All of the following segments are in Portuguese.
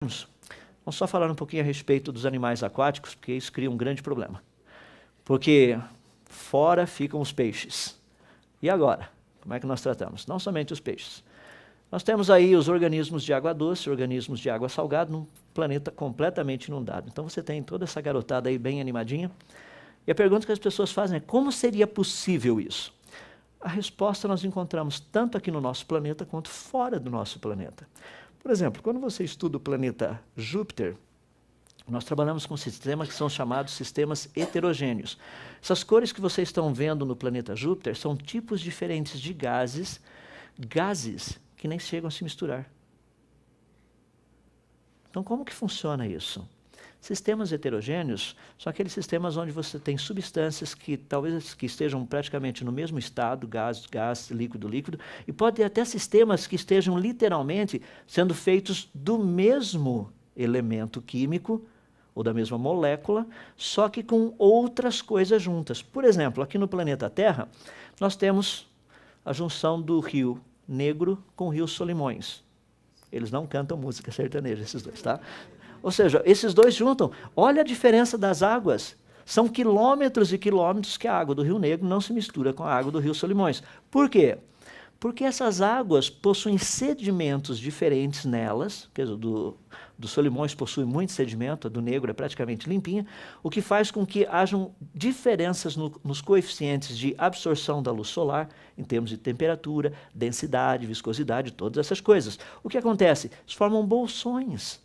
Vamos só falar um pouquinho a respeito dos animais aquáticos, porque isso cria um grande problema. Porque fora ficam os peixes. E agora? Como é que nós tratamos? Não somente os peixes. Nós temos aí os organismos de água doce, organismos de água salgada, num planeta completamente inundado. Então você tem toda essa garotada aí bem animadinha. E a pergunta que as pessoas fazem é: como seria possível isso? A resposta nós encontramos tanto aqui no nosso planeta quanto fora do nosso planeta. Por exemplo, quando você estuda o planeta Júpiter, nós trabalhamos com sistemas que são chamados sistemas heterogêneos. Essas cores que vocês estão vendo no planeta Júpiter são tipos diferentes de gases que nem chegam a se misturar. Então, como que funciona isso? Sistemas heterogêneos são aqueles sistemas onde você tem substâncias que talvez que estejam praticamente no mesmo estado, gás, líquido, líquido, e pode ter até sistemas que estejam literalmente sendo feitos do mesmo elemento químico ou da mesma molécula, só que com outras coisas juntas. Por exemplo, aqui no planeta Terra, nós temos a junção do rio Negro com o rio Solimões. Eles não cantam música sertaneja, esses dois, tá? Ou seja, esses dois juntam. Olha a diferença das águas. São quilômetros e quilômetros que a água do Rio Negro não se mistura com a água do Rio Solimões. Por quê? Porque essas águas possuem sedimentos diferentes nelas, quer dizer, do Solimões possui muito sedimento, a do Negro é praticamente limpinha, o que faz com que hajam diferenças nos coeficientes de absorção da luz solar, em termos de temperatura, densidade, viscosidade, todas essas coisas. O que acontece? Eles formam bolsões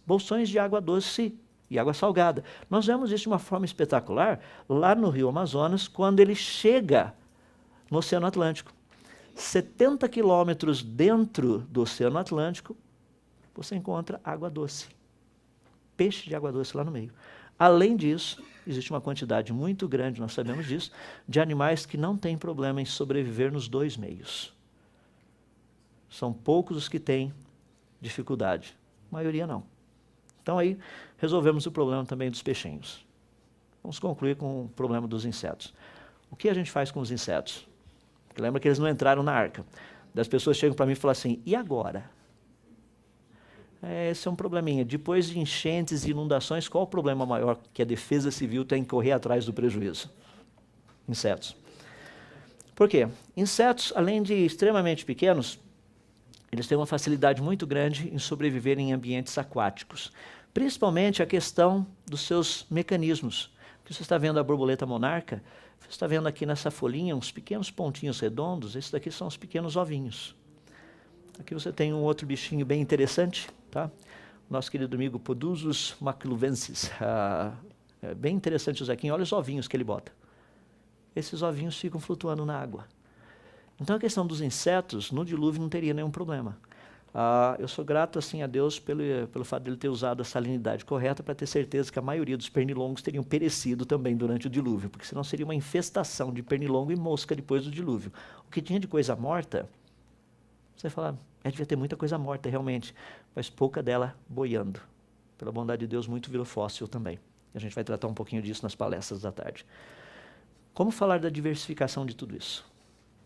de água doce e água salgada. Nós vemos isso de uma forma espetacular lá no Rio Amazonas, quando ele chega no Oceano Atlântico. 70 quilômetros dentro do Oceano Atlântico, você encontra água doce. Peixe de água doce lá no meio. Além disso, existe uma quantidade muito grande, nós sabemos disso, de animais que não têm problema em sobreviver nos dois meios. São poucos os que têm dificuldade. A maioria não. Então aí resolvemos o problema também dos peixinhos. Vamos concluir com o problema dos insetos. O que a gente faz com os insetos? Lembra que eles não entraram na arca. Das pessoas chegam para mim e falam assim: e agora? Esse é um probleminha. Depois de enchentes e inundações, qual o problema maior que a Defesa Civil tem que correr atrás do prejuízo? Insetos. Por quê? Insetos, além de extremamente pequenos, eles têm uma facilidade muito grande em sobreviver em ambientes aquáticos. Principalmente a questão dos seus mecanismos. Você está vendo a borboleta monarca? Você está vendo aqui nessa folhinha uns pequenos pontinhos redondos? Esses daqui são os pequenos ovinhos. Aqui você tem um outro bichinho bem interessante, tá? Nosso querido amigo Podusus macluvensis. É bem interessante o Zequinho. Olha os ovinhos que ele bota. Esses ovinhos ficam flutuando na água. Então a questão dos insetos, no dilúvio não teria nenhum problema. Eu sou grato assim a Deus pelo fato de ele ter usado a salinidade correta para ter certeza que a maioria dos pernilongos teriam perecido também durante o dilúvio, porque senão seria uma infestação de pernilongo e mosca depois do dilúvio. O que tinha de coisa morta, você fala, devia ter muita coisa morta realmente, mas pouca dela boiando. Pela bondade de Deus, muito virou fóssil também. A gente vai tratar um pouquinho disso nas palestras da tarde. Como falar da diversificação de tudo isso?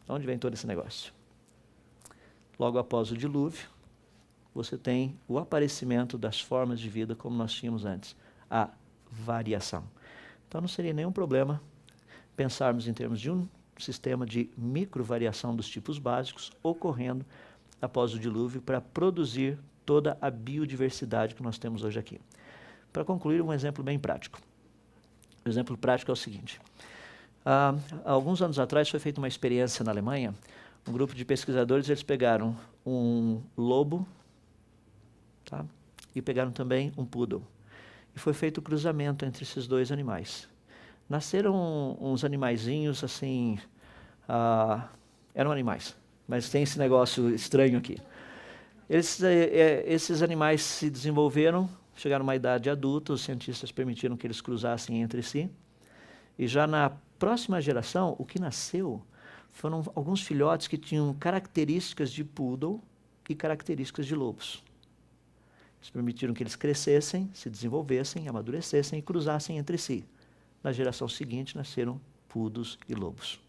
De onde vem todo esse negócio? Logo após o dilúvio, você tem o aparecimento das formas de vida como nós tínhamos antes, a variação. Então não seria nenhum problema pensarmos em termos de um sistema de microvariação dos tipos básicos ocorrendo após o dilúvio para produzir toda a biodiversidade que nós temos hoje aqui. Para concluir, um exemplo bem prático. O exemplo prático é o seguinte. Há alguns anos atrás foi feita uma experiência na Alemanha. Um grupo de pesquisadores, eles pegaram um lobo, tá? E pegaram também um poodle. E foi feito o cruzamento entre esses dois animais. Nasceram uns animaizinhos assim, eram animais, mas tem esse negócio estranho aqui. Esses animais se desenvolveram, chegaram a uma idade adulta, os cientistas permitiram que eles cruzassem entre si, e já na próxima geração, o que nasceu foram alguns filhotes que tinham características de poodle e características de lobos. Eles permitiram que eles crescessem, se desenvolvessem, amadurecessem e cruzassem entre si. Na geração seguinte, nasceram poodles e lobos.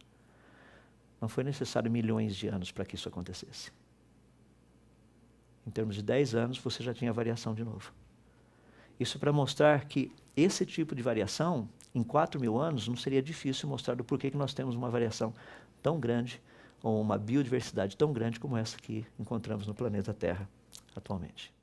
Não foi necessário milhões de anos para que isso acontecesse. Em termos de 10 anos, você já tinha variação de novo. Isso para mostrar que esse tipo de variação, em 4.000 anos, não seria difícil mostrar do porquê que nós temos uma variação tão grande, ou uma biodiversidade tão grande como essa que encontramos no planeta Terra atualmente.